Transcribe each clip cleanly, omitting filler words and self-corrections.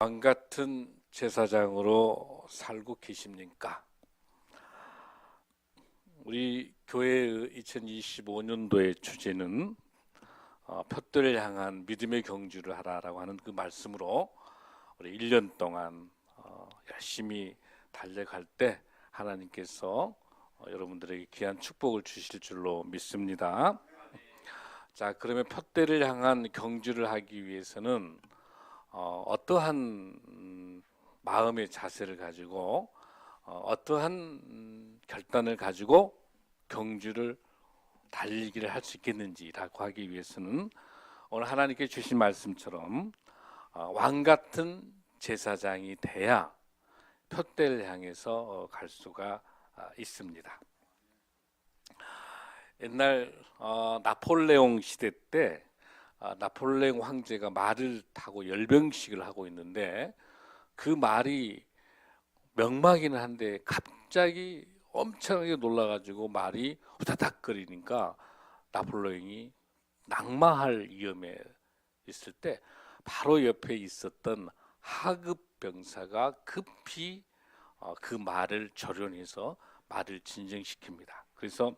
왕 같은 제사장으로 살고 계십니까? 우리 교회의 2025년도의 주제는 푯대를 향한 믿음의 경주를 하라라고 하는 그 말씀으로 우리 1년 동안 열심히 달려갈 때 하나님께서 여러분들에게 귀한 축복을 주실 줄로 믿습니다. 자, 그러면 푯대를 향한 경주를 하기 위해서는 어떠한 마음의 자세를 가지고 어떠한 결단을 가지고 경주를 달리기를 할 수 있겠는지라고 하기 위해서는 오늘 하나님께 주신 말씀처럼 왕 같은 제사장이 돼야 푯대를 향해서 갈 수가 있습니다. 옛날 나폴레옹 시대 때 나폴레옹 황제가 말을 타고 열병식을 하고 있는데 그 말이 명망이긴 한데 갑자기 엄청나게 놀라가지고 말이 후다닥거리니까 나폴레옹이 낙마할 위험에 있을 때 바로 옆에 있었던 하급 병사가 급히 그 말을 조련해서 말을 진정시킵니다. 그래서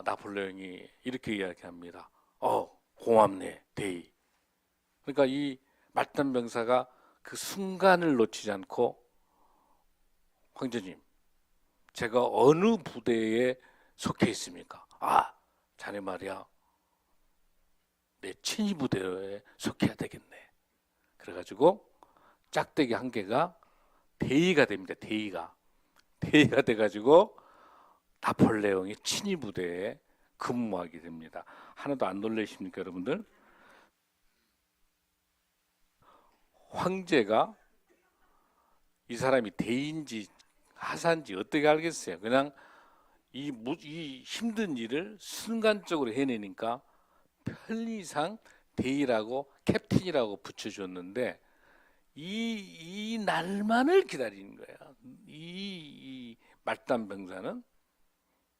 나폴레옹이 이렇게 이야기합니다. 고맙네, 대의. 그러니까 이 말단 병사가 그 순간을 놓치지 않고 황제님, 제가 어느 부대에 속해 있습니까? 자네 말이야. 내 친위 부대에 속해야 되겠네. 그래가지고 짝대기 한 개가 대의가 됩니다. 대의가 돼가지고 나폴레옹의 친위 부대에 근무하게 됩니다. 하나도 안 놀라십니까, 여러분들? 황제가 이 사람이 대인지 하사인지 어떻게 알겠어요? 그냥 이 힘든 일을 순간적으로 해내니까 편리상 대위라고 캡틴이라고 붙여줬는데 이 날만을 기다리는 거야. 이 말단 병사는.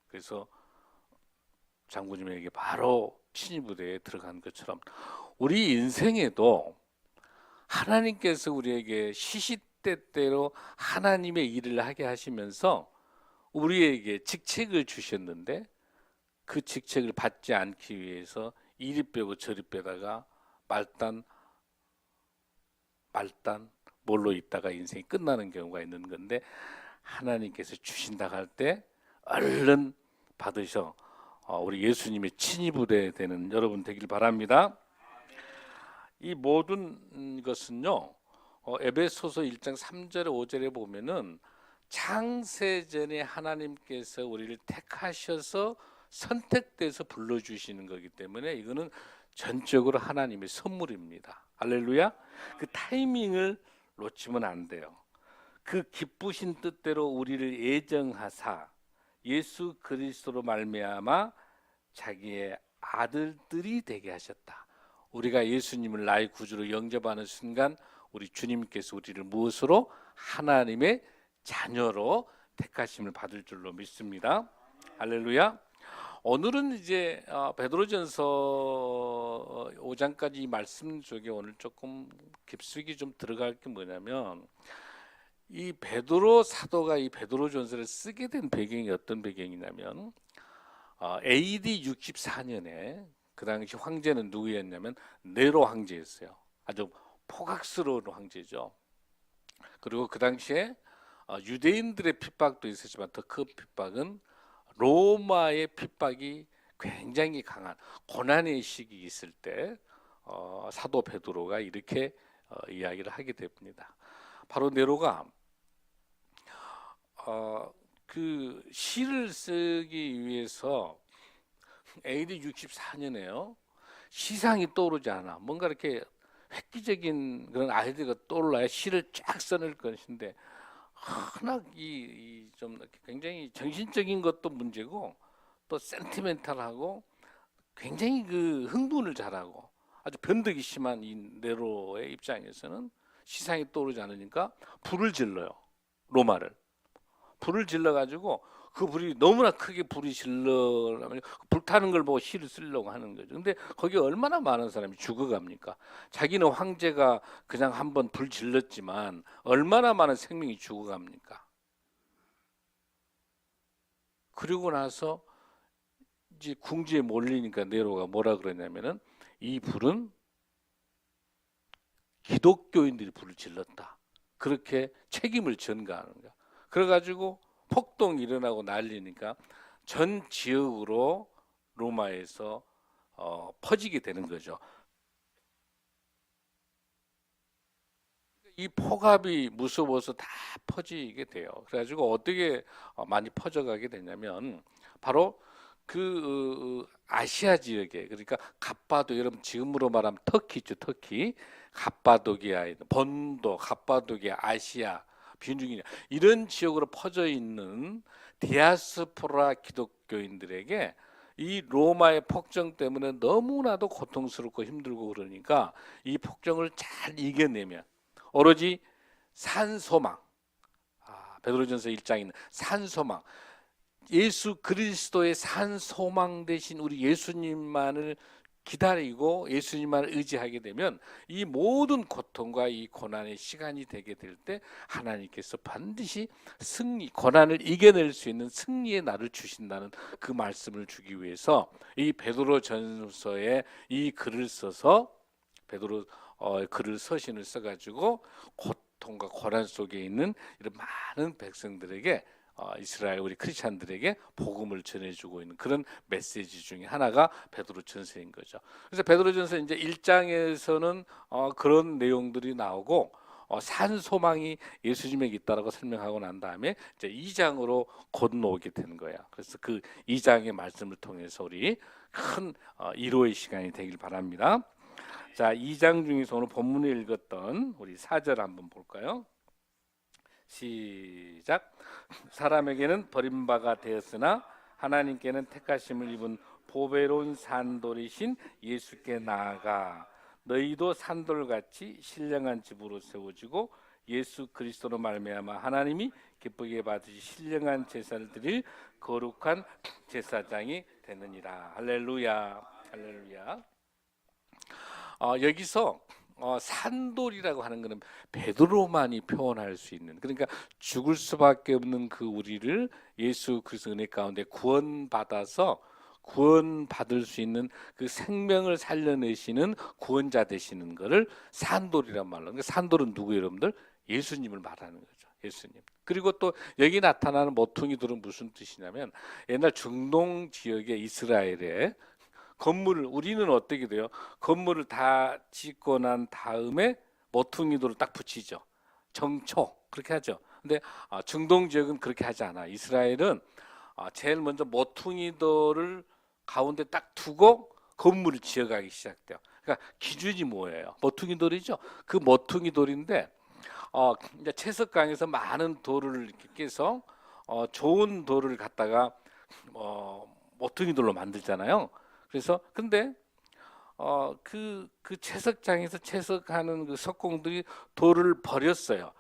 그래서 장군님에게 바로 친위부대에 들어간 것처럼 우리 인생에도 하나님께서 우리에게 시시때때로 하나님의 일을 하게 하시면서 우리에게 직책을 주셨는데 그 직책을 받지 않기 위해서 이리 빼고 저리 빼다가 말단 뭘로 있다가 인생이 끝나는 경우가 있는 건데 하나님께서 주신다고 할 때 얼른 받으셔 우리 예수님의 친위부대 되는 여러분 되길 바랍니다. 이 모든 것은요 에베소서 1장 3절에 5절에 보면은 창세전에 하나님께서 우리를 택하셔서 선택돼서 불러주시는 거기 때문에 이거는 전적으로 하나님의 선물입니다. 할렐루야. 그 타이밍을 놓치면 안 돼요. 그 기쁘신 뜻대로 우리를 예정하사 예수 그리스도로 말미암아 자기의 아들들이 되게 하셨다. 우리가 예수님을 나의 구주로 영접하는 순간 우리 주님께서 우리를 무엇으로? 하나님의 자녀로 택하심을 받을 줄로 믿습니다. 할렐루야. 오늘은 이제 베드로전서 5장까지 이 말씀 속에 오늘 조금 깊숙이 좀 들어갈 게 뭐냐면 이 베드로 사도가 이 베드로전서를 쓰게 된 배경이 어떤 배경이냐면 AD 64년에 그 당시 황제는 누구였냐면 네로 황제였어요. 아주 포각스러운 황제죠. 그리고 그 당시에 유대인들의 핍박도 있었지만 더 큰 핍박은 로마의 핍박이 굉장히 강한 고난의 시기 있을 때 사도 베드로가 이렇게 이야기를 하게 됩니다. 바로 네로가 그 시를 쓰기 위해서 AD 64년에요. 시상이 떠오르지 않아. 뭔가 이렇게 획기적인 그런 아이디어가 떠올라야 시를 쫙 써낼 것인데 워낙 좀 굉장히 정신적인 것도 문제고 또 센티멘탈하고 굉장히 그 흥분을 잘하고 아주 변덕이 심한 이 네로의 입장에서는 시상이 떠오르지 않으니까 불을 질러요. 로마를. 불을 질러 가지고 그 불이 너무나 크게 불이 질러가면 불타는 걸 보고 시를 쓰려고 하는 거죠. 근데 거기 얼마나 많은 사람이 죽어갑니까? 자기는 황제가 그냥 한번 불 질렀지만 얼마나 많은 생명이 죽어갑니까? 그리고 나서 이제 궁지에 몰리니까 네로가 뭐라 그러냐면은 이 불은 기독교인들이 불을 질렀다. 그렇게 책임을 전가하는 거야. 그래가지고 폭동이 일어나고 난리니까 전 지역으로 로마에서 퍼지게 되는 거죠. 이 폭압이 무서워서 다 퍼지게 돼요. 그래가지고 어떻게 많이 퍼져가게 되냐면 바로 그 아시아 지역에, 그러니까 갑바도, 여러분 지금으로 말하면 터키 있죠, 터키. 갑바도기아, 본도, 갑바도기아, 아시아, 비중이냐 이런 지역으로 퍼져 있는 디아스포라 기독교인들에게 이 로마의 폭정 때문에 너무나도 고통스럽고 힘들고 그러니까 이 폭정을 잘 이겨내면 오로지 산소망, 베드로전서 1장에 있는 산소망, 예수 그리스도의 산소망 대신 우리 예수님만을 기다리고 예수님만을 의지하게 되면 이 모든 고통과 이 고난의 시간이 되게 될 때 하나님께서 반드시 승리, 고난을 이겨낼 수 있는 승리의 날을 주신다는 그 말씀을 주기 위해서 이 베드로전서에 이 글을 써서 베드로 글을 서신을 써가지고 고통과 고난 속에 있는 이런 많은 백성들에게 이스라엘 우리 크리스찬들에게 복음을 전해주고 있는 그런 메시지 중에 하나가 베드로전서인 거죠. 그래서 베드로전서 이제 1장에서는 그런 내용들이 나오고 산 소망이 예수님에게 있다라고 설명하고 난 다음에 이제 2장으로 건너오게 되는 거야. 그래서 그 2장의 말씀을 통해서 우리 큰 위로의 시간이 되길 바랍니다. 자, 2장 중에서 오늘 본문에 읽었던 우리 4절 한번 볼까요? 시작. 사람에게는 버림바가 되었으나 하나님께는 택하심을 입은 보배로운 산돌이신 예수께 나아가 너희도 산돌같이 신령한 집으로 세워지고 예수 그리스도로 말미암아 하나님이 기쁘게 받으시 신령한 제사를 드릴 거룩한 제사장이 되느니라. 할렐루야, 할렐루야. 여기서 산돌이라고 하는 것은 베드로만이 표현할 수 있는, 그러니까 죽을 수밖에 없는 그 우리를 예수 그리스도 은혜 가운데 구원받아서 구원받을 수 있는 그 생명을 살려내시는 구원자 되시는 것을 산돌이란 말로. 그러니까 산돌은 누구 여러분들? 예수님을 말하는 거죠. 예수님. 그리고 또 여기 나타나는 모퉁이들은 무슨 뜻이냐면 옛날 중동 지역의 이스라엘에 건물을, 우리는 어떻게 돼요? 건물을 다 짓고 난 다음에 모퉁이돌을 딱 붙이죠. 정초 그렇게 하죠. 근데 중동 지역은 그렇게 하지 않아. 이스라엘은 제일 먼저 모퉁이돌을 가운데 딱 두고 건물을 지어가기 시작돼요. 그러니까 기준이 뭐예요? 모퉁이돌이죠. 그 모퉁이돌인데 이제 채석강에서 많은 돌을 이렇게 깨서 좋은 돌을 갖다가 모퉁이돌로 만들잖아요. 그래서 근데 그 채석장에서 채석하는 그 석공들이 돌을 버렸어요.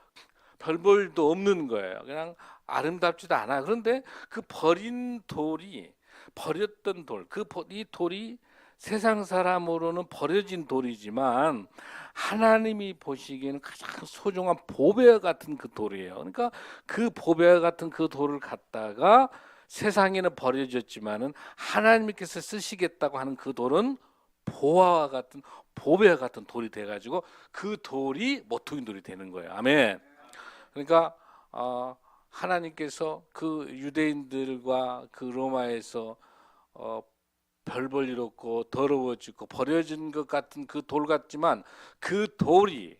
별 볼도 없는 거예요. 그냥 아름답지도 않아. 그런데 그 버린 돌이, 버렸던 돌, 이 돌이 세상 사람으로는 버려진 돌이지만 하나님이 보시기에는 가장 소중한 보배와 같은 그 돌이에요. 그러니까 그 보배와 같은 그 돌을 갖다가 세상에는 버려졌지만은 하나님께서 쓰시겠다고 하는 그 돌은 보화와 같은, 보배와 같은 돌이 돼가지고 그 돌이 모퉁이 돌이 되는 거예요. 아멘. 그러니까 하나님께서 그 유대인들과 그 로마에서 별 볼 일 없고 더러워지고 버려진 것 같은 그 돌 같지만 그 돌이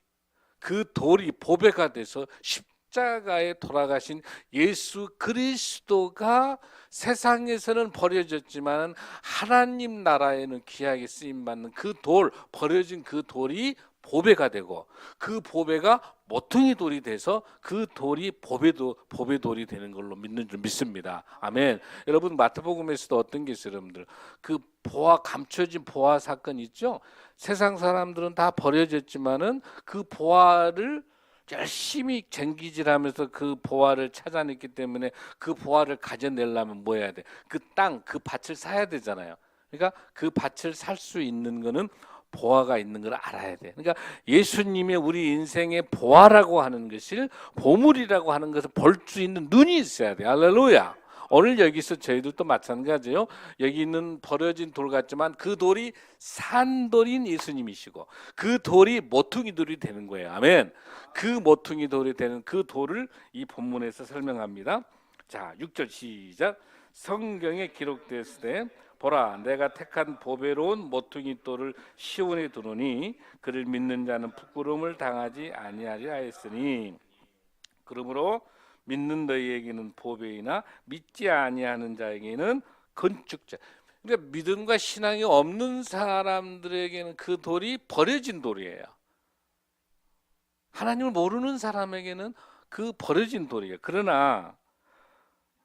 보배가 돼서 십자가에 돌아가신 예수 그리스도가 세상에서는 버려졌지만 하나님 나라에는 귀하게 쓰임 받는 그 돌, 버려진 그 돌이 보배가 되고 그 보배가 모퉁이 돌이 돼서 그 돌이 보배돌이 되는 걸로 믿는 줄 믿습니다. 아멘. 여러분 마태복음에서도 어떤 게 있어요, 여러분들? 그 감춰진 보화 사건 있죠? 세상 사람들은 다 버려졌지만은 그 보화를 열심히 쟁기질하면서 그 보화를 찾아냈기 때문에 그 보화를 가져내려면 뭐 해야 돼? 그 땅, 그 밭을 사야 되잖아요. 그러니까 그 밭을 살 수 있는 거는 보화가 있는 걸 알아야 돼. 그러니까 예수님의 우리 인생의 보화라고 하는 것을, 보물이라고 하는 것을 볼 수 있는 눈이 있어야 돼. 할렐루야. 오늘 여기서 저희들도 마찬가지예요. 여기 있는 버려진 돌 같지만 그 돌이 산돌인 예수님이시고 그 돌이 모퉁이 돌이 되는 거예요. 아멘. 그 모퉁이 돌이 되는 그 돌을 이 본문에서 설명합니다. 자, 6절 시작. 성경에 기록되었을 때 보라, 내가 택한 보배로운 모퉁이 돌을 시온에 두노니 그를 믿는 자는 부끄러움을 당하지 아니하리 하였으니, 그러므로 믿는 너희에게는 보배이나 믿지 아니하는 자에게는 건축자. 그러니까 믿음과 신앙이 없는 사람들에게는 그 돌이 버려진 돌이에요. 하나님을 모르는 사람에게는 그 버려진 돌이에요. 그러나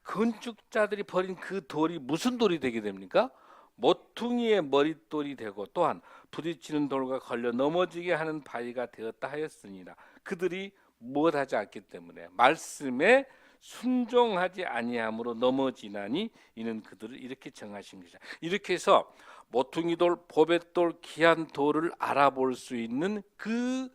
건축자들이 버린 그 돌이 무슨 돌이 되게 됩니까? 모퉁이의 머릿돌이 되고 또한 부딪히는 돌과 걸려 넘어지게 하는 바위가 되었다 하였습니다. 그들이 무엇하지 않기 때문에 말씀에 순종하지 아니함으로 넘어지나니 이는 그들을 이렇게 정하신 것이다. 이렇게 해서 모퉁이돌, 보배돌, 귀한 돌을 알아볼 수 있는 그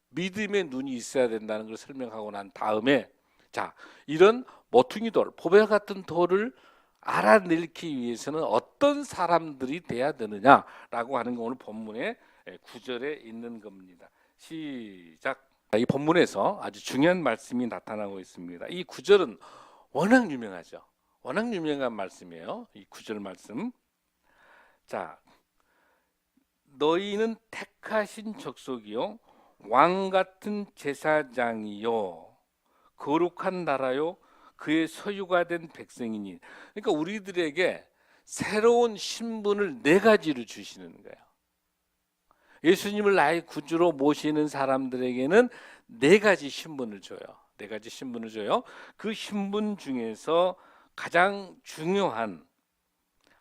믿음의 눈이 있어야 된다는 걸 설명하고 난 다음에, 자, 이런 모퉁이돌, 보배 같은 돌을 알아내기 위해서는 어떤 사람들이 돼야 되느냐라고 하는 거 오늘 본문의 9절에 있는 겁니다. 시작. 이 본문에서 아주 중요한 말씀이 나타나고 있습니다. 이 9절은 워낙 유명하죠. 워낙 유명한 말씀이에요. 이 9절 말씀. 자, 너희는 택하신 족속이요 왕 같은 제사장이요 거룩한 나라요 그의 소유가 된 백성이니. 그러니까 우리들에게 새로운 신분을 네 가지로 주시는 거예요. 예수님을 나의 구주로 모시는 사람들에게는 네 가지 신분을 줘요. 네 가지 신분을 줘요. 그 신분 중에서 가장 중요한,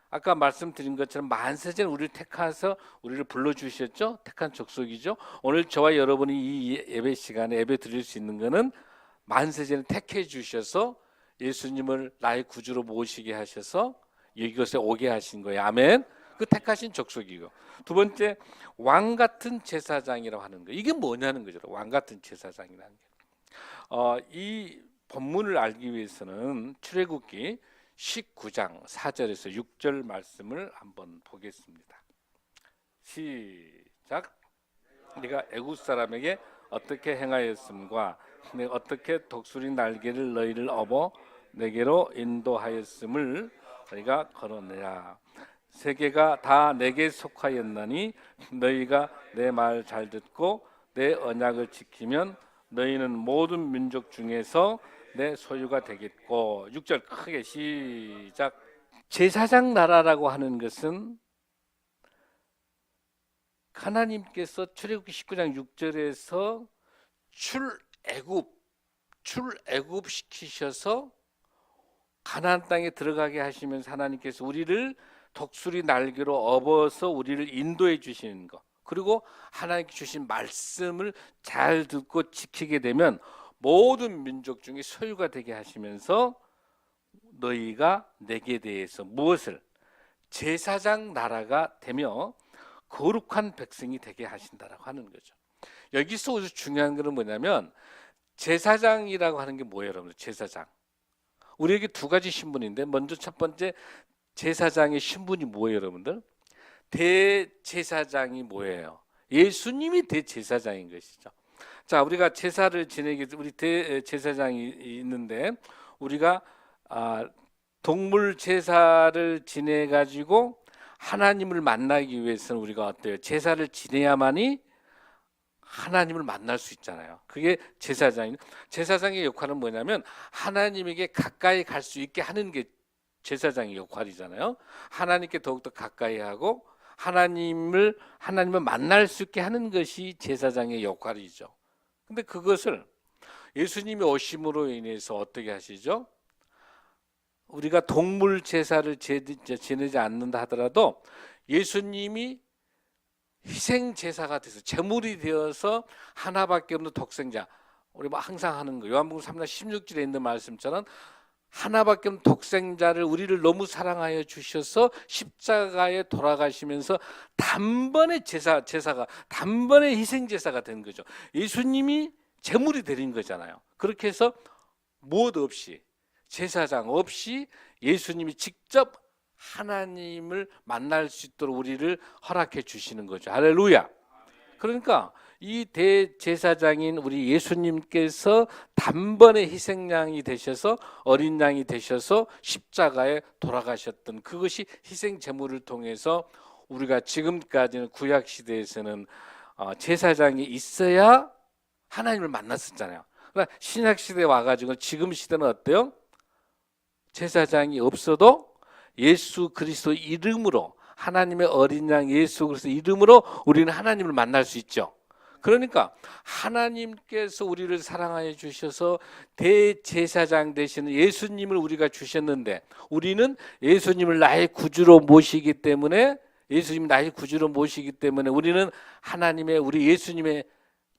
아까 말씀드린 것처럼 만세전 우리를 택해서 우리를 불러주셨죠. 택한 족속이죠. 오늘 저와 여러분이 이 예배 시간에 예배 드릴 수 있는 것은 만세전을 택해 주셔서 예수님을 나의 구주로 모시게 하셔서 이곳에 오게 하신 거예요. 아멘. 그 택하신 족속이고, 두 번째 왕 같은 제사장이라고 하는 거. 이게 뭐냐는 거죠. 왕 같은 제사장이라는 게. 이 본문을 알기 위해서는 출애굽기 19장 4절에서 6절 말씀을 한번 보겠습니다. 시작. 네가 애굽 사람에게 어떻게 행하였음과 내가 어떻게 독수리 날개를 너희를 업어 내게로 인도하였음을 너희가 걸어내라. 세계가 다 내게 속하였나니 너희가 내 말 잘 듣고 내 언약을 지키면 너희는 모든 민족 중에서 내 소유가 되겠고. 6절 크게 시작. 제사장 나라라고 하는 것은 하나님께서 출애굽기 19장 6절에서 출애굽 시키셔서 가나안 땅에 들어가게 하시면서 하나님께서 우리를 독수리 날개로 업어서 우리를 인도해 주시는 것, 그리고 하나님께 주신 말씀을 잘 듣고 지키게 되면 모든 민족 중에 소유가 되게 하시면서 너희가 내게 대해서 무엇을? 제사장 나라가 되며 거룩한 백성이 되게 하신다라고 하는 거죠. 여기서 중요한 것은 뭐냐면 제사장이라고 하는 게 뭐예요, 여러분? 제사장. 우리에게 두 가지 신분인데, 먼저 첫 번째 제사장의 신분이 뭐예요, 여러분들? 대제사장이 뭐예요? 예수님이 대제사장인 것이죠. 자, 우리가 제사를 지내기, 우리 대제사장이 있는데 우리가 동물 제사를 지내 가지고 하나님을 만나기 위해서는 우리가 어때요? 제사를 지내야만이 하나님을 만날 수 있잖아요. 그게 제사장의 역할은 뭐냐면 하나님에게 가까이 갈 수 있게 하는 게 제사장의 역할이잖아요. 하나님께 더욱더 가까이 하고 하나님을 만날 수 있게 하는 것이 제사장의 역할이죠. 근데 그것을 예수님이 오심으로 인해서 어떻게 하시죠? 우리가 동물 제사를 지내지 않는다 하더라도 예수님이 희생 제사가 돼서 제물이 되어서 하나밖에 없는 독생자, 우리 뭐 항상 하는 거 요한복음 3장 16절에 있는 말씀처럼 하나밖에 없는 독생자를 우리를 너무 사랑하여 주셔서 십자가에 돌아가시면서 단번에 제사가 단번에 희생 제사가 된 거죠. 예수님이 제물이 되는 거잖아요. 그렇게 해서 무엇 없이 제사장 없이 예수님이 직접 하나님을 만날 수 있도록 우리를 허락해 주시는 거죠. 할렐루야. 그러니까 이 대제사장인 우리 예수님께서 단번에 희생양이 되셔서 어린 양이 되셔서 십자가에 돌아가셨던 그것이 희생 제물을 통해서 우리가 지금까지는 구약 시대에서는 제사장이 있어야 하나님을 만났었잖아요. 그러나 신약 시대에 와가지고 지금 시대는 어때요? 제사장이 없어도 예수 그리스도 이름으로 하나님의 어린 양 예수 그리스도 이름으로 우리는 하나님을 만날 수 있죠. 그러니까 하나님께서 우리를 사랑하여 주셔서 대제사장 되시는 예수님을 우리가 주셨는데 우리는 예수님을 나의 구주로 모시기 때문에 예수님 나의 구주로 모시기 때문에 우리는 하나님의 우리 예수님의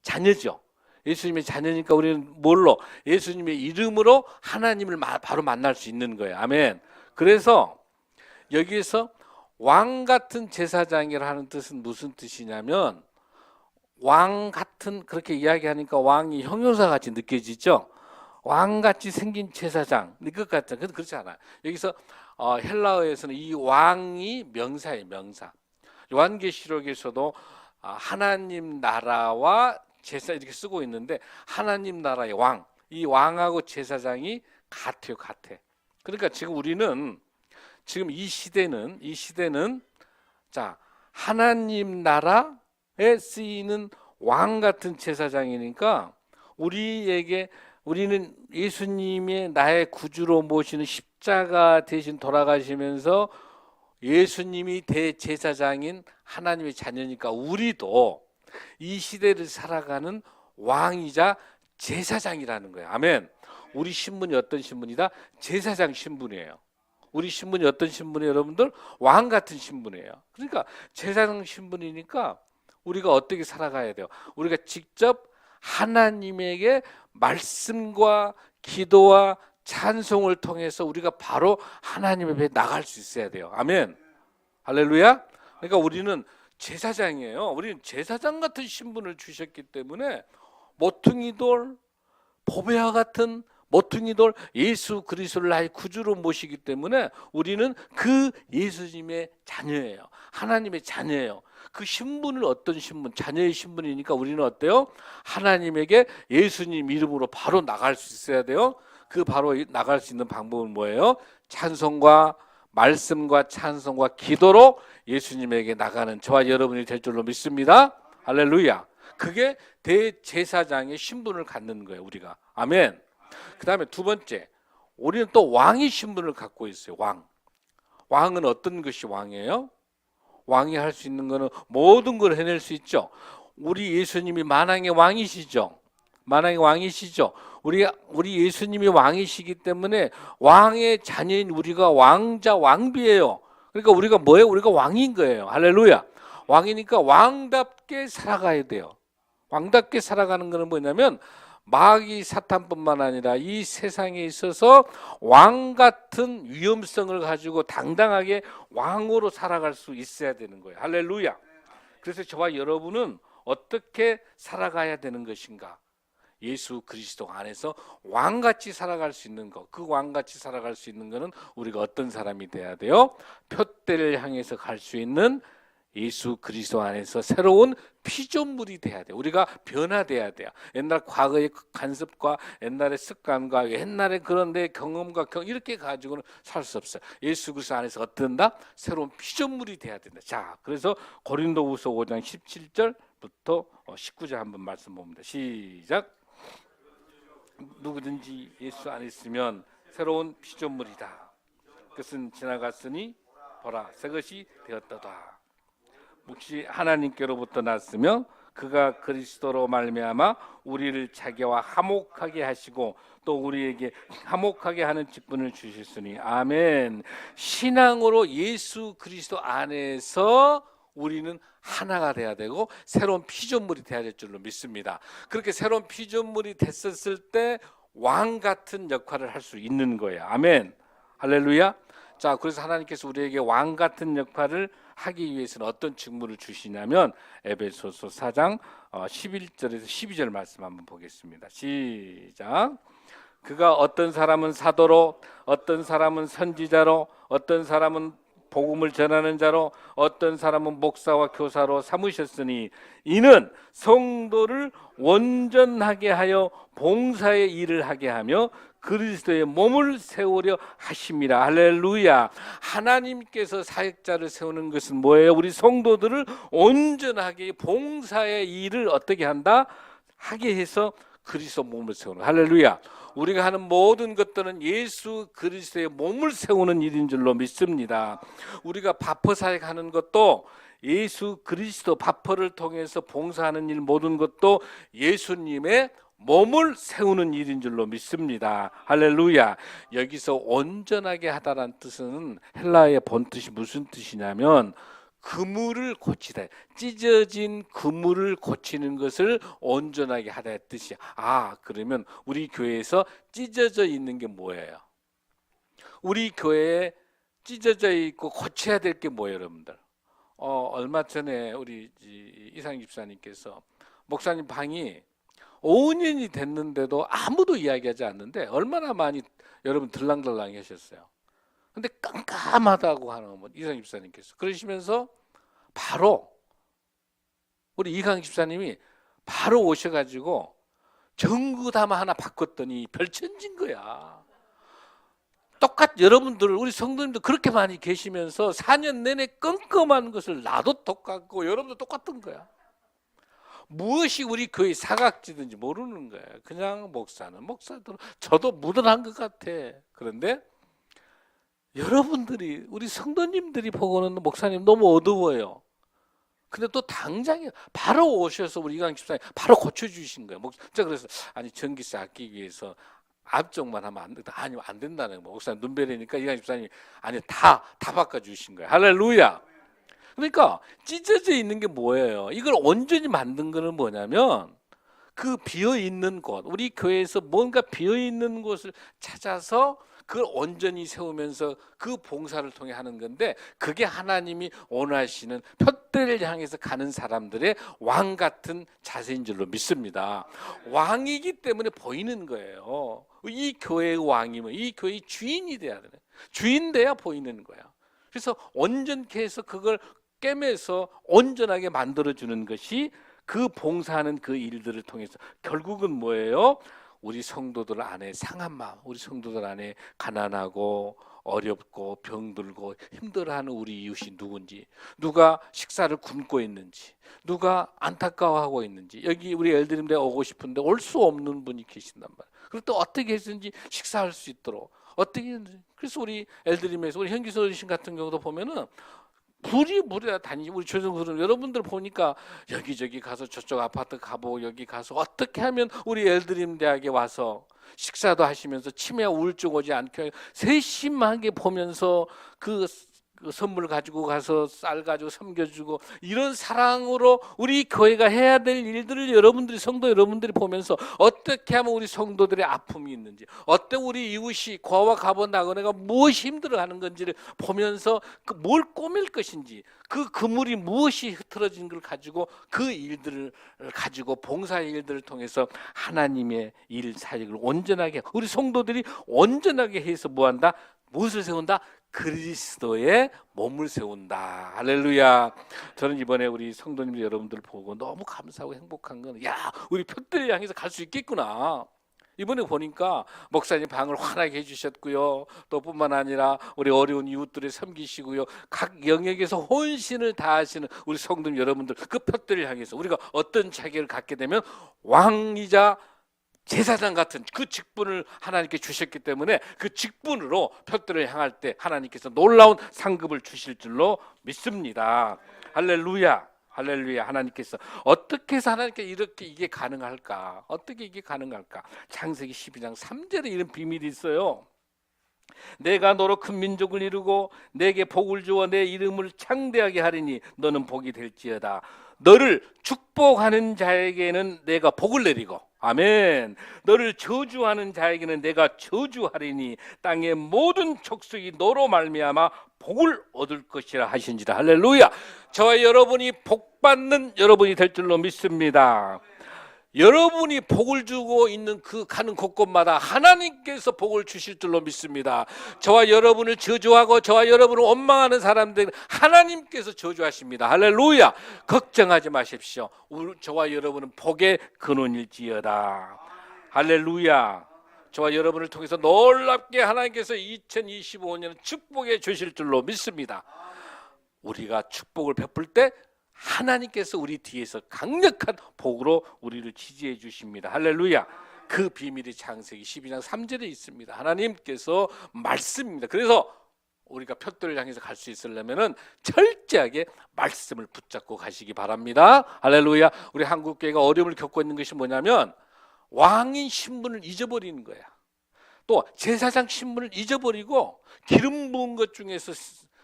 자녀죠. 예수님의 자녀니까 우리는 뭘로? 예수님의 이름으로 하나님을 바로 만날 수 있는 거예요. 아멘. 그래서 여기에서 왕 같은 제사장이라는 뜻은 무슨 뜻이냐면 왕 같은 그렇게 이야기하니까 왕이 형용사 같이 느껴지죠. 왕같이 생긴 제사장 이것 같죠. 근데 그렇지 않아요. 여기서 헬라어에서는 이 왕이 명사예요. 명사. 요한계시록에서도 하나님 나라와 제사 이렇게 쓰고 있는데 하나님 나라의 왕, 이 왕하고 제사장이 같아요. 같아. 그러니까 지금 우리는 지금 이 시대는 자 하나님 나라에 쓰이는 왕 같은 제사장이니까 우리는 예수님의 나의 구주로 모시는 십자가 대신 돌아가시면서 예수님이 대제사장인 하나님의 자녀니까 우리도 이 시대를 살아가는 왕이자 제사장이라는 거예요. 아멘. 우리 신분이 어떤 신분이다? 제사장 신분이에요. 우리 신분이 어떤 신분이에요, 여러분들? 왕 같은 신분이에요. 그러니까 제사장 신분이니까 우리가 어떻게 살아가야 돼요? 우리가 직접 하나님에게 말씀과 기도와 찬송을 통해서 우리가 바로 하나님 앞에 나갈 수 있어야 돼요. 아멘. 할렐루야. 그러니까 우리는 제사장이에요. 우리는 제사장 같은 신분을 주셨기 때문에 모퉁이돌, 보배와 같은 모퉁이돌 예수 그리스도를 나의 구주로 모시기 때문에 우리는 그 예수님의 자녀예요. 하나님의 자녀예요. 그 신분을 어떤 신분? 자녀의 신분이니까 우리는 어때요? 하나님에게 예수님 이름으로 바로 나갈 수 있어야 돼요. 그 바로 나갈 수 있는 방법은 뭐예요? 찬송과 말씀과 찬송과 기도로 예수님에게 나가는 저와 여러분이 될 줄로 믿습니다. 할렐루야. 그게 대제사장의 신분을 갖는 거예요, 우리가. 아멘. 그 다음에 두 번째, 우리는 또 왕의 신분을 갖고 있어요. 왕은 어떤 것이 왕이에요? 왕이 할 수 있는 거는 모든 걸 해낼 수 있죠. 우리 예수님이 만왕의 왕이시죠. 만왕의 왕이시죠. 우리 예수님이 왕이시기 때문에 왕의 자녀인 우리가 왕자 왕비예요. 그러니까 우리가 뭐예요? 우리가 왕인 거예요. 할렐루야. 왕이니까 왕답게 살아가야 돼요. 왕답게 살아가는 것은 뭐냐면 마귀 사탄뿐만 아니라 이 세상에 있어서 왕 같은 위엄성을 가지고 당당하게 왕으로 살아갈 수 있어야 되는 거예요. 할렐루야. 그래서 저와 여러분은 어떻게 살아가야 되는 것인가? 예수 그리스도 안에서 왕같이 살아갈 수 있는 것, 그 왕같이 살아갈 수 있는 것은 우리가 어떤 사람이 돼야 돼요? 표대를 향해서 갈 수 있는 예수 그리스도 안에서 새로운 피조물이 돼야 돼요. 우리가 변화돼야 돼요. 옛날 과거의 간섭과 옛날의 습관과 옛날의 그런 내 경험과 이렇게 가지고는 살 수 없어요. 예수 그리스도 안에서 어떤다? 새로운 피조물이 돼야 된다. 자, 그래서 고린도후서 5장 17절부터 19절 한번 말씀 봅니다. 시작. 누구든지 예수 안에 있으면 새로운 피조물이다. 그것은 지나갔으니 보라 새것이 되었도다. 묵시 하나님께로부터 났으며 그가 그리스도로 말미암아 우리를 자기와 화목하게 하시고 또 우리에게 화목하게 하는 직분을 주셨으니 아멘. 신앙으로 예수 그리스도 안에서 우리는 하나가 돼야 되고 새로운 피조물이 돼야 될 줄로 믿습니다. 그렇게 새로운 피조물이 됐었을 때 왕 같은 역할을 할 수 있는 거예요. 아멘. 할렐루야. 자, 그래서 하나님께서 우리에게 왕 같은 역할을 하기 위해서는 어떤 직무를 주시냐면 에베소서 4장 11절에서 12절 말씀 한번 보겠습니다. 시작. 그가 어떤 사람은 사도로, 어떤 사람은 선지자로, 어떤 사람은 복음을 전하는 자로, 어떤 사람은 목사와 교사로 삼으셨으니 이는 성도를 온전하게 하여 봉사의 일을 하게 하며 그리스도의 몸을 세우려 하심이라. 할렐루야. 하나님께서 사역자를 세우는 것은 뭐예요? 우리 성도들을 온전하게 봉사의 일을 어떻게 한다? 하게 해서 그리스도 몸을 세우는. 할렐루야. 우리가 하는 모든 것들은 예수 그리스도의 몸을 세우는 일인 줄로 믿습니다. 우리가 바퍼 사역하는 것도 예수 그리스도 바퍼를 통해서 봉사하는 일 모든 것도 예수님의 몸을 세우는 일인 줄로 믿습니다. 할렐루야. 여기서 온전하게 하다라는 뜻은 헬라어의 본뜻이 무슨 뜻이냐면 그물을 고치다, 찢어진 그물을 고치는 것을 온전하게 하다의 뜻이야. 아, 그러면 우리 교회에서 찢어져 있는 게 뭐예요? 우리 교회에 찢어져 있고 고쳐야 될 게 뭐예요, 여러분들? 얼마 전에 우리 이상 집사님께서 목사님 방이 5년이 됐는데도 아무도 이야기하지 않는데 얼마나 많이 여러분 들랑들랑 하셨어요. 근데 깜깜하다고 하는 이상 집사님께서 그러시면서 바로 우리 이강 집사님이 바로 오셔가지고 전구담 하나 바꿨더니 별천진 거야. 똑같 여러분들 우리 성도님들 그렇게 많이 계시면서 4년 내내 껌껌한 것을 나도 똑같고 여러분도 똑같은 거야. 무엇이 우리 교회 사각지든지 모르는 거야. 그냥 목사는 목사들 저도 묻어난 것 같아. 그런데 여러분들이 우리 성도님들이 보고는 목사님 너무 어두워요. 근데 또 당장에 바로 오셔서 우리 이강 집사님 바로 고쳐주신 거예요. 제가 그래서 아니 전기세 아끼기 위해서 앞쪽만 하면 안 된다. 아니면 안 된다는 거예요. 목사님 눈베리니까 이강 집사님이 아니 다 바꿔주신 거예요. 할렐루야. 그러니까 찢어져 있는 게 뭐예요? 이걸 온전히 만든 거는 뭐냐면 그 비어있는 곳, 우리 교회에서 뭔가 비어있는 곳을 찾아서 그걸 온전히 세우면서 그 봉사를 통해 하는 건데 그게 하나님이 원하시는 표대를 향해서 가는 사람들의 왕 같은 자세인 줄로 믿습니다. 왕이기 때문에 보이는 거예요. 이 교회의 왕이면 이 교회의 주인이 돼야 되네. 주인 돼야 보이는 거야. 그래서 온전케 해서 그걸 꿰매서 온전하게 만들어주는 것이 그 봉사하는 그 일들을 통해서 결국은 뭐예요? 우리 성도들 안에 상한 마음, 우리 성도들 안에 가난하고 어렵고 병들고 힘들어하는 우리 이웃이 누군지, 누가 식사를 굶고 있는지, 누가 안타까워하고 있는지, 여기 우리 엘드림대 오고 싶은데 올 수 없는 분이 계신단 말이에요. 그럴 때 어떻게 해서든지 식사할 수 있도록 어떻게 그래서 우리 엘드림에서 우리 현기소 어르신 같은 경우도 보면은 부리부리다 다니지. 우리 조정들은 여러분들 보니까 여기저기 가서 저쪽 아파트 가보고 여기 가서 어떻게 하면 우리 엘드림 대학에 와서 식사도 하시면서 치매와 우울증 오지 않게 세심하게 보면서 그 선물 가지고 가서 쌀 가지고 섬겨주고 이런 사랑으로 우리 교회가 해야 될 일들을 여러분들이 성도 여러분들이 보면서 어떻게 하면 우리 성도들의 아픔이 있는지, 어때 우리 이웃이 고아와 가본 나그네가 무엇이 힘들어하는 건지를 보면서 뭘 꾸밀 것인지, 그 그물이 무엇이 흐트러진 걸 가지고 그 일들을 가지고 봉사의 일들을 통해서 하나님의 일 사역을 온전하게 우리 성도들이 온전하게 해서 뭐한다? 무엇을 세운다? 그리스도의 몸을 세운다. 할렐루야. 저는 이번에 우리 성도님들 여러분들 보고 너무 감사하고 행복한 건 우리 표대를 향해서 갈 수 있겠구나. 이번에 보니까 목사님 방을 환하게 해주셨고요. 또 뿐만 아니라 우리 어려운 이웃들을 섬기시고요. 각 영역에서 혼신을 다하시는 우리 성도님 여러분들 그 표대를 향해서 우리가 어떤 자격을 갖게 되면 왕이자 제사장 같은 그 직분을 하나님께 주셨기 때문에 그 직분으로 표대를 향할 때 하나님께서 놀라운 상급을 주실 줄로 믿습니다. 할렐루야. 할렐루야. 하나님께서 어떻게 해서 하나님께 이렇게 이게 가능할까? 어떻게 이게 가능할까? 창세기 12장 3절에 이런 비밀이 있어요. 내가 너로 큰 민족을 이루고 내게 복을 주어 내 이름을 창대하게 하리니 너는 복이 될지어다. 너를 축복하는 자에게는 내가 복을 내리고, 아멘. 너를 저주하는 자에게는 내가 저주하리니 땅의 모든 족속이 너로 말미암아 복을 얻을 것이라 하신지라. 할렐루야. 저와 여러분이 복받는 여러분이 될 줄로 믿습니다. 여러분이 복을 주고 있는 그 가는 곳곳마다 하나님께서 복을 주실 줄로 믿습니다. 저와 여러분을 저주하고 저와 여러분을 원망하는 사람들 하나님께서 저주하십니다. 할렐루야. 걱정하지 마십시오. 저와 여러분은 복의 근원일지어다. 할렐루야. 저와 여러분을 통해서 놀랍게 하나님께서 2025년은 축복해 주실 줄로 믿습니다. 우리가 축복을 베풀 때 하나님께서 우리 뒤에서 강력한 복으로 우리를 지지해 주십니다. 할렐루야. 그 비밀이 창세기 12장 3절에 있습니다. 하나님께서 말씀입니다. 그래서 우리가 표대를 향해서 갈 수 있으려면은 철저하게 말씀을 붙잡고 가시기 바랍니다. 할렐루야. 우리 한국교회가 어려움을 겪고 있는 것이 뭐냐면 왕인 신분을 잊어버리는 거야. 또 제사장 신분을 잊어버리고 기름 부은 것 중에서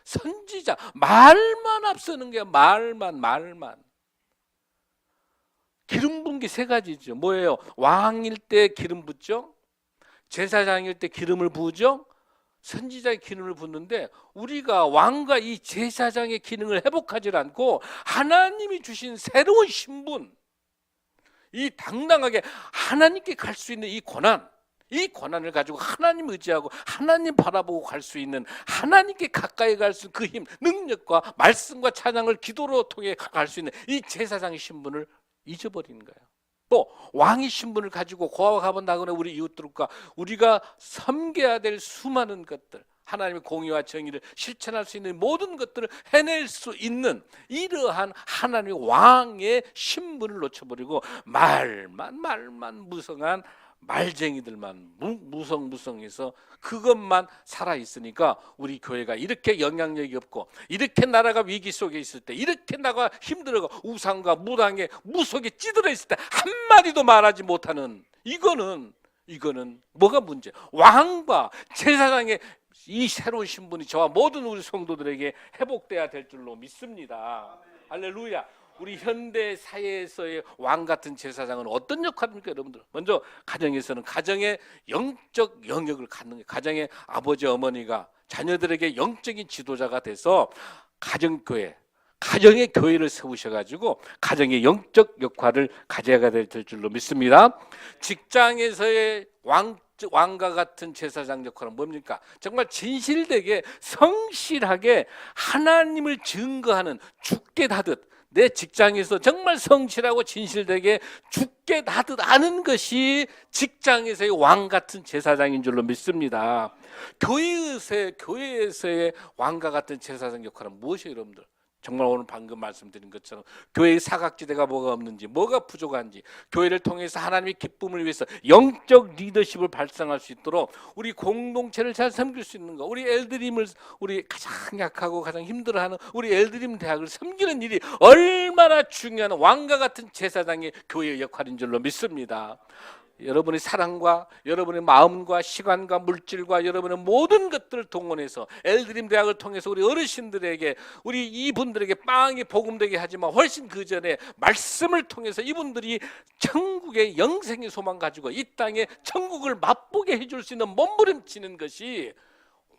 선지자 말만 앞서는 게 말만 기름 부은 게 세 가지죠. 뭐예요? 왕일 때 기름 붓죠. 제사장일 때 기름을 부으죠. 선지자의 기름을 붓는데 우리가 왕과 이 제사장의 기능을 회복하지 않고 하나님이 주신 새로운 신분, 이 당당하게 하나님께 갈 수 있는 이 고난, 이 권한을 가지고 하나님 의지하고 하나님 바라보고 갈 수 있는, 하나님께 가까이 갈 수 있는 그 힘, 능력과 말씀과 찬양을 기도로 통해 갈 수 있는 이 제사장의 신분을 잊어버리는 거예요. 또 왕의 신분을 가지고 고아와 가본 나그네 우리 이웃들과 우리가 섬겨야 될 수많은 것들, 하나님의 공의와 정의를 실천할 수 있는 모든 것들을 해낼 수 있는 이러한 하나님의 왕의 신분을 놓쳐버리고 말만 무성한 말쟁이들만 무성무성해서 그것만 살아있으니까 우리 교회가 이렇게 영향력이 없고 이렇게 나라가 위기 속에 있을 때, 이렇게 나가 힘들어가 우상과 무당의 무속에 찌들어 있을 때 한마디도 말하지 못하는, 이거는 뭐가 문제? 왕과 제사장의 이 새로운 신분이 저와 모든 우리 성도들에게 회복돼야 될 줄로 믿습니다. 할렐루야. 우리 현대 사회에서의 왕 같은 제사장은 어떤 역할입니까, 여러분들? 먼저 가정에서는 가정의 영적 영역을 갖는 거예요. 가정의 아버지 어머니가 자녀들에게 영적인 지도자가 돼서 가정교회, 가정의 교회를 세우셔가지고 가정의 영적 역할을 가져야 될 줄로 믿습니다. 직장에서의 왕과 같은 제사장 역할은 뭡니까? 정말 진실되게 성실하게 하나님을 증거하는, 죽게 다듯 내 직장에서 정말 성실하고 진실되게 죽게 다듯 아는 것이 직장에서의 왕 같은 제사장인 줄로 믿습니다. 교회에서의 왕과 같은 제사장 역할은 무엇이에요, 여러분들? 정말 오늘 방금 말씀드린 것처럼 교회의 사각지대가 뭐가 없는지, 뭐가 부족한지, 교회를 통해서 하나님의 기쁨을 위해서 영적 리더십을 발상할 수 있도록 우리 공동체를 잘 섬길 수 있는 거, 우리 엘드림을, 우리 가장 약하고 가장 힘들어하는 우리 엘드림 대학을 섬기는 일이 얼마나 중요한 왕과 같은 제사장의 교회의 역할인 줄로 믿습니다. 여러분의 사랑과 여러분의 마음과 시간과 물질과 여러분의 모든 것들을 동원해서 엘드림 대학을 통해서 우리 어르신들에게, 우리 이분들에게 빵이 복음되게 하지만 훨씬 그 전에 말씀을 통해서 이분들이 천국의 영생의 소망 가지고 이 땅에 천국을 맛보게 해줄 수 있는 몸부림치는 것이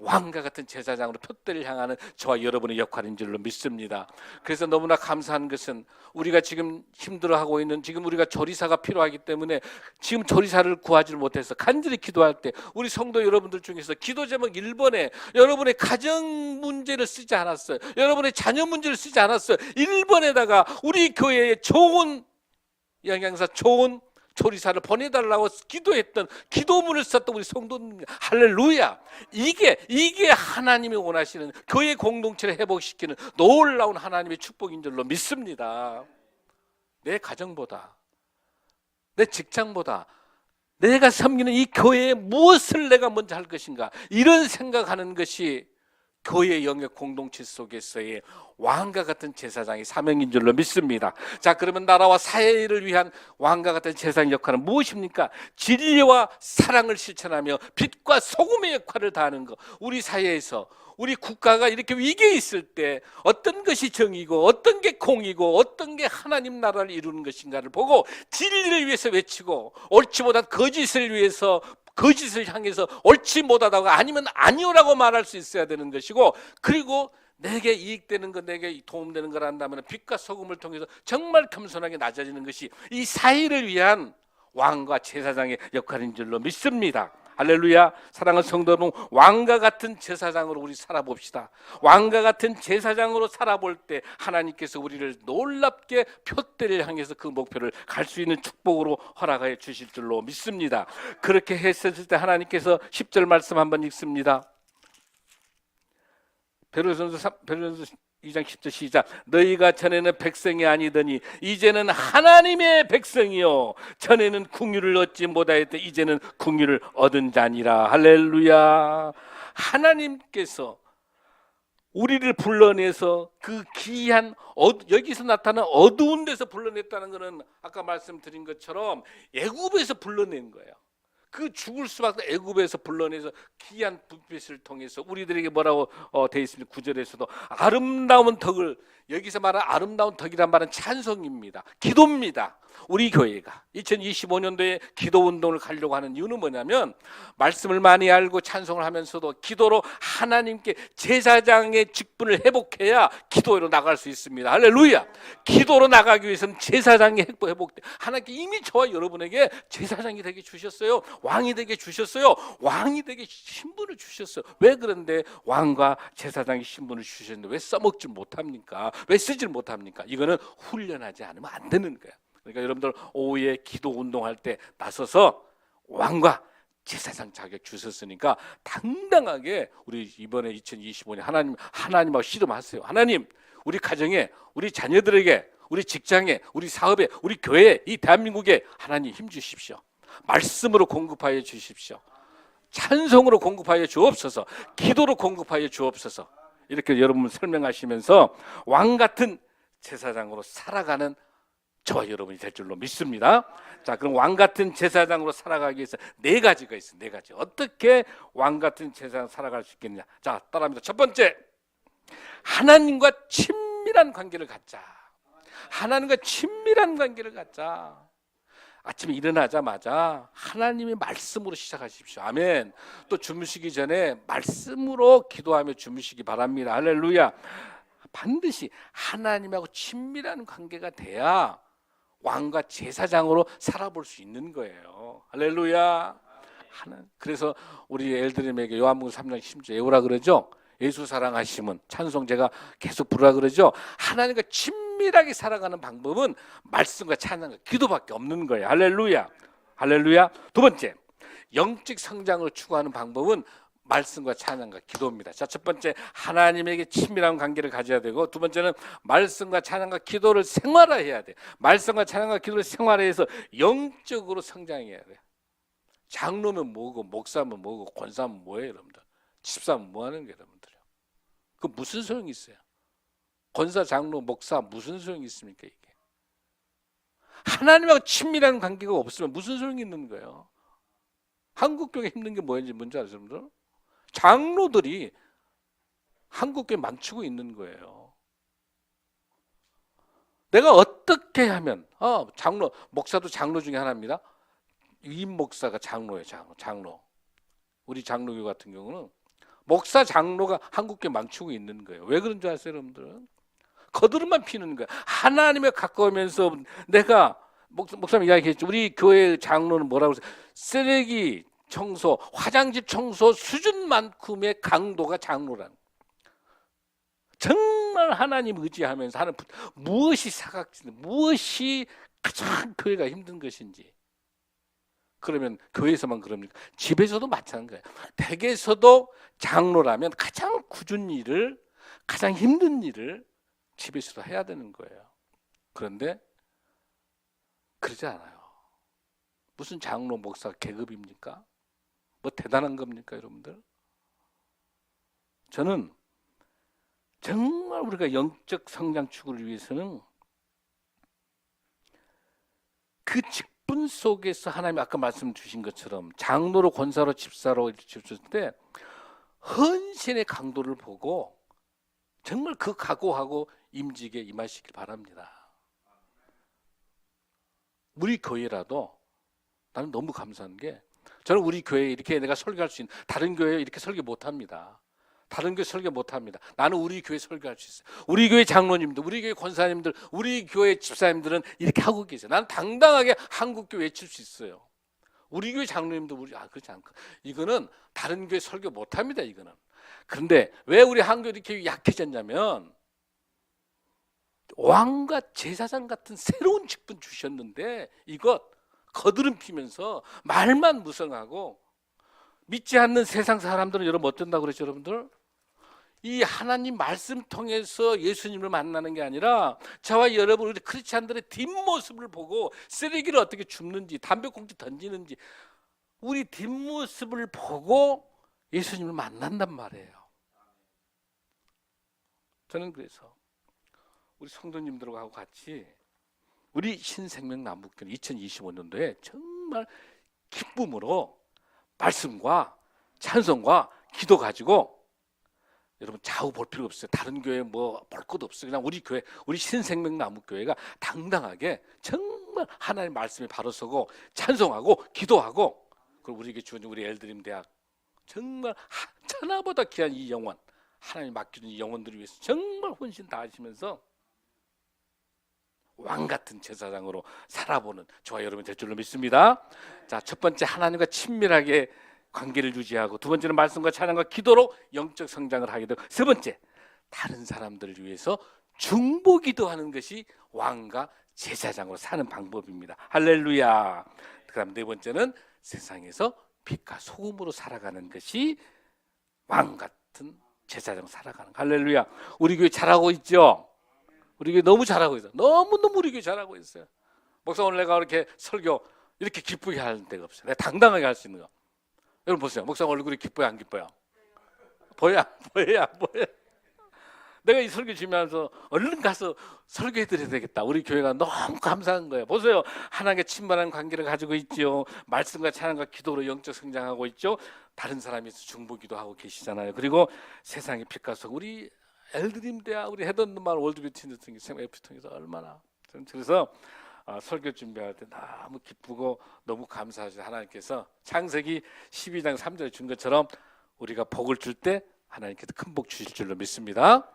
왕과 같은 제사장으로 표대를 향하는 저와 여러분의 역할인 줄로 믿습니다. 그래서 너무나 감사한 것은 우리가 지금 힘들어하고 있는, 지금 우리가 조리사가 필요하기 때문에 지금 조리사를 구하지를 못해서 간절히 기도할 때 우리 성도 여러분들 중에서 기도 제목 1번에 여러분의 가정 문제를 쓰지 않았어요. 여러분의 자녀 문제를 쓰지 않았어요. 1번에다가 우리 교회에 좋은 영양사, 좋은 조리사를 보내달라고 기도했던, 기도문을 썼던 우리 성도님, 할렐루야. 이게 하나님이 원하시는 교회 공동체를 회복시키는 놀라운 하나님의 축복인 줄로 믿습니다. 내 가정보다, 내 직장보다 내가 섬기는 이 교회에 무엇을 내가 먼저 할 것인가, 이런 생각하는 것이 교회 영역 공동체 속에서의 왕과 같은 제사장이 사명인 줄로 믿습니다. 자, 그러면 나라와 사회를 위한 왕과 같은 제사장 역할은 무엇입니까? 진리와 사랑을 실천하며 빛과 소금의 역할을 다하는 것. 우리 사회에서 우리 국가가 이렇게 위기에 있을 때 어떤 것이 정의고 어떤 게 공이고 어떤 게 하나님 나라를 이루는 것인가를 보고 진리를 위해서 외치고 옳지 못한 거짓을 위해서 거짓을 향해서 옳지 못하다고 아니면 아니오라고 말할 수 있어야 되는 것이고, 그리고 내게 이익되는 것, 내게 도움되는 걸 한다면 빛과 소금을 통해서 정말 겸손하게 낮아지는 것이 이 사회를 위한 왕과 제사장의 역할인 줄로 믿습니다. 할렐루야. 사랑하는 성도 여러분, 왕과 같은 제사장으로 우리 살아봅시다. 왕과 같은 제사장으로 살아볼 때 하나님께서 우리를 놀랍게 표대를 향해서 그 목표를 갈 수 있는 축복으로 허락하여 주실 줄로 믿습니다. 그렇게 했을 때 하나님께서 10절 말씀 한번 읽습니다. 베드로전서 2장 10절 시작. 너희가 전에는 백성이 아니더니 이제는 하나님의 백성이요 전에는 궁유를 얻지 못하였더니 이제는 궁유를 얻은 자니라. 할렐루야. 하나님께서 우리를 불러내서 그 귀한 여기서 나타난 어두운 데서 불러냈다는 것은 아까 말씀드린 것처럼 애굽에서 불러낸 거예요. 그 죽을 수밖에 애굽에서 불러내서 귀한 불빛을 통해서 우리들에게 뭐라고 되어 있습니까? 9절에서도 아름다운 덕을, 여기서 말하는 아름다운 덕이란 말은 찬송입니다. 기도입니다. 우리 교회가 2025년도에 기도 운동을 가려고 하는 이유는 뭐냐면 말씀을 많이 알고 찬송을 하면서도 기도로 하나님께 제사장의 직분을 회복해야 기도로 나갈 수 있습니다. 할렐루야. 기도로 나가기 위해서는 제사장이 회복돼. 하나님께 이미 저와 여러분에게 제사장이 되게 주셨어요. 왕이 되게 주셨어요. 왕이 되게 신분을 주셨어요. 왜 그런데 왕과 제사장의 신분을 주셨는데 왜 써먹지 못합니까? 왜 쓰질 못합니까? 이거는 훈련하지 않으면 안 되는 거예요. 그러니까 여러분들 오후에 기도 운동할 때 나서서 왕과 제사장 자격 주셨으니까 당당하게 우리 이번에 2025년 하나님하고 씨름하세요. 하나님, 우리 가정에, 우리 자녀들에게, 우리 직장에, 우리 사업에, 우리 교회에, 이 대한민국에 하나님 힘 주십시오. 말씀으로 공급하여 주십시오. 찬송으로 공급하여 주옵소서. 기도로 공급하여 주옵소서. 이렇게 여러분 설명하시면서 왕 같은 제사장으로 살아가는 저와 여러분이 될 줄로 믿습니다. 자, 그럼 왕 같은 제사장으로 살아가기 위해서 네 가지가 있어요. 네 가지. 어떻게 왕 같은 제사장 살아갈 수 있겠느냐? 자, 따라합니다. 첫 번째, 하나님과 친밀한 관계를 갖자. 하나님과 친밀한 관계를 갖자. 아침에 일어나자마자 하나님의 말씀으로 시작하십시오. 아멘. 또 주무시기 전에 말씀으로 기도하며 주무시기 바랍니다. 할렐루야. 반드시 하나님하고 친밀한 관계가 돼야 왕과 제사장으로 살아볼 수 있는 거예요. 할렐루야. 그래서 우리 엘드림에게 요한복음 3장 10절 외우라 그러죠. 예수 사랑하심은 찬송 제가 계속 부르라 그러죠. 하나님과 친밀하게 살아가는 방법은 말씀과 찬양과 기도밖에 없는 거예요. 할렐루야. 할렐루야. 두 번째, 영적 성장을 추구하는 방법은 말씀과 찬양과 기도입니다. 자, 첫 번째, 하나님에게 친밀한 관계를 가져야 되고, 두 번째는 말씀과 찬양과 기도를 생활화해야 돼. 말씀과 찬양과 기도를 생활화해서 영적으로 성장해야 돼. 장로면 뭐고, 목사면 뭐고, 권사면 뭐예요, 여러분들? 집사면 뭐 하는 게 여러분들요? 그 무슨 소용이 있어요? 권사, 장로, 목사 무슨 소용이 있습니까, 이게? 하나님하고 친밀한 관계가 없으면 무슨 소용이 있는 거예요? 한국교회 힘든 게 뭐인지 뭔지 아세요, 여러분들? 장로들이 한국교회 망치고 있는 거예요. 내가 어떻게 하면 장로, 목사도 장로 중에 하나입니다. 위임 목사가 장로예요. 장로. 우리 장로교 같은 경우는 목사 장로가 한국교회 망치고 있는 거예요. 왜 그런 줄 아세요, 여러분들? 거드름만 피는 거예요. 하나님에 가까우면서 내가 목사님 이야기했죠. 우리 교회 장로는 뭐라고 그랬어요? 쓰레기 청소, 화장실 청소 수준만큼의 강도가 장로라는. 정말 하나님 의지하면서 하는 무엇이 사각지대, 무엇이 가장 교회가 힘든 것인지. 그러면 교회에서만 그럽니까? 집에서도 마찬가지예요. 댁에서도 장로라면 가장 굳은 일을, 가장 힘든 일을 집에서도 해야 되는 거예요. 그런데 그러지 않아요. 무슨 장로, 목사 계급입니까? 뭐 대단한 겁니까, 여러분들? 저는 정말 우리가 영적 성장 추구를 위해서는 그 직분 속에서 하나님 아까 말씀 주신 것처럼 장로로 권사로 집사로 이렇게 주셨을 때 헌신의 강도를 보고 정말 그 각오하고 임직에 임하시길 바랍니다. 우리 교회라도 나는 너무 감사한 게 저는 우리 교회에 이렇게 내가 설교할 수 있는 다른 교회에 이렇게 설교 못합니다. 다른 교회 설교 못합니다. 나는 우리 교회 설교할 수 있어요. 우리 교회 장로님들, 우리 교회 권사님들, 우리 교회 집사님들은 이렇게 하고 계세요. 나는 당당하게 한국교회 외칠 수 있어요. 우리 교회 장로님도 그렇지 않고 이거는 다른 교회 설교 못합니다. 이거는. 그런데 왜 우리 한국이 이렇게 약해졌냐면 왕과 제사장 같은 새로운 직분 주셨는데 이것 거드름 피면서 말만 무성하고 믿지 않는 세상 사람들은 여러분 어쩐다고 그랬죠 여러분들? 이 하나님 말씀 통해서 예수님을 만나는 게 아니라 저와 여러분 우리 크리스찬들의 뒷모습을 보고 쓰레기를 어떻게 줍는지 담배꽁초 던지는지 우리 뒷모습을 보고 예수님을 만난단 말이에요. 저는 그래서 우리 성도님들하고 같이 우리 신생명 남북교회 2025년도에 정말 기쁨으로 말씀과 찬송과 기도 가지고 여러분 좌우 볼 필요 없어요. 다른 교회 뭐 볼 것도 없어요. 그냥 우리 교회, 우리 신생명 남북교회가 당당하게 정말 하나님의 말씀에 바로 서고 찬송하고 기도하고 그리고 우리에게 주어진 우리 엘드림 대학 정말 천하보다 귀한 이 영혼 하나님 맡겨준 이 영혼들을 위해서 정말 헌신 다하시면서 왕 같은 제사장으로 살아보는 저와 여러분 될 줄로 믿습니다. 자, 첫 번째 하나님과 친밀하게 관계를 유지하고 두 번째는 말씀과 찬양과 기도로 영적 성장을 하게 되고 세 번째 다른 사람들을 위해서 중보기도 하는 것이 왕과 제사장으로 사는 방법입니다. 할렐루야. 그다음 네 번째는 세상에서 빛과 소금으로 살아가는 것이 왕 같은 제사장 살아가는 거. 할렐루야. 우리 교회 잘하고 있죠? 우리 교회 너무 잘하고 있어요. 너무너무 우리 교회 잘하고 있어요. 목사 오늘 내가 이렇게 설교 이렇게 기쁘게 할 데가 없어요. 내가 당당하게 할 수 있는 거. 여러분 보세요. 목사 얼굴이 기뻐요 안 기뻐요? 보여요 안 보여요? 내가 이 설교 주면서 얼른 가서 설교해 드려야 되겠다. 우리 교회가 너무 감사한 거예요. 보세요. 하나님과 친밀한 관계를 가지고 있죠. 말씀과 찬양과 기도로 영적 성장하고 있죠. 다른 사람이 중보기도 하고 계시잖아요. 그리고 세상의 빛과 속 우리 엘드림 대학 우리 헤던드만 월드뷰티 FP 통해서 얼마나 그래서 설교 준비할 때 너무 기쁘고 너무 감사하죠. 하나님께서 창세기 12장 3절에 준 것처럼 우리가 복을 줄 때 하나님께서 큰 복 주실 줄로 믿습니다.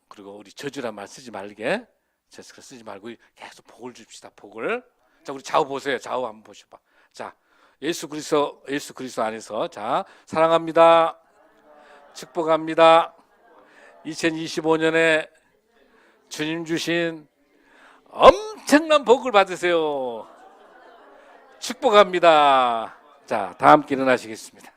그리고 우리 저주란 말 쓰지 말게 제스처 쓰지 말고 계속 복을 줍시다. 복을. 자, 우리 좌우 보세요. 좌우 한번 보셔봐. 자, 예수 그리스도 안에서 자 사랑합니다. 축복합니다. 2025년에 주님 주신 엄청난 복을 받으세요. 축복합니다. 자, 다 함께 일어나시겠습니다.